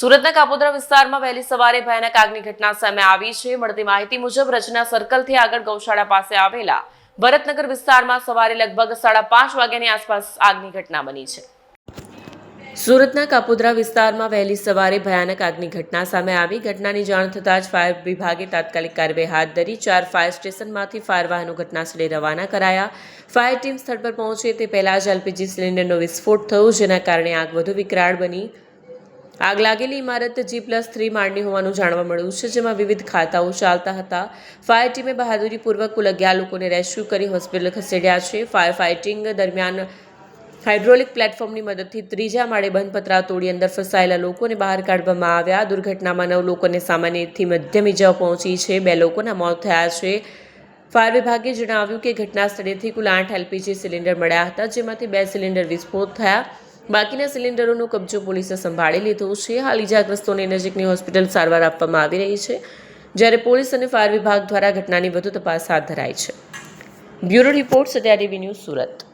સુરતના કાપોદ્રા વિસ્તારમાં વહેલી સવારે ભયાનક આગની ઘટના સામે આવી છે। મળતી માહિતી મુજબ રચના સર્કલથી આગળ ગૌશાળા પાસે આવેલા ભરતનગર વિસ્તારમાં સવારે લગભગ 5:30 વાગ્યાની આસપાસ આગની ઘટના બની છે। સુરતના કાપોદ્રા વિસ્તારમાં વહેલી સવારે ભયાનક આગની ઘટના સામે આવી। ઘટનાની જાણ થતાં જ ફાયર વિભાગે તાત્કાલિક કાર્યવાહી હાથ ધરી 4 ફાયર સ્ટેશનમાંથી ફાયર વાહનો ઘટનાસ્થળે રવાના કરાયા। ફાયર ટીમ સ્થળ પર પહોંચે તે પહેલા જ એલપીજી સિલિન્ડરનો વિસ્ફોટ થયો, જેના કારણે આગ વધુ વિકરાળ બની। આગ લાગેલી ઇમારત G+3 માળની હોવાનું જાણવા મળ્યું છે, જેમાં વિવિધ ખાતાઓ ચાલતા હતા। ફાયર ટીમે બહાદુરીપૂર્વક કુલ 11 લોકોને રેસ્ક્યુ કરી હોસ્પિટલ ખસેડ્યા છે। ફાયર ફાઇટિંગ દરમિયાન હાઇડ્રોલિક પ્લેટફોર્મની મદદથી 3જા માળે બંધ પતરા તોડી અંદર ફસાયેલા લોકોને બહાર કાઢવામાં આવ્યા। દુર્ઘટનામાં 9 લોકોને સામાન્યથી મધ્યમ ઇજાઓ પહોંચી છે, 2 લોકોના મોત થયા છે। ફાયર વિભાગે જણાવ્યું કે ઘટના સ્થળેથી કુલ 8 એલપીજી સિલિન્ડર મળ્યા હતા, જેમાંથી 2 સિલિન્ડર વિસ્ફોટ થયા। બાકીના સિલિન્ડરોનો કબજો પોલીસે સંભાળી લીધો છે। હાલ ઇજાગ્રસ્તોને નજીકની હોસ્પિટલ સારવાર આપવામાં આવી રહી છે, જ્યારે પોલીસ અને ફાયર વિભાગ દ્વારા ઘટનાની વધુ તપાસ હાથ ધરાઈ છે। Bureau report, Satya TV news, Surat.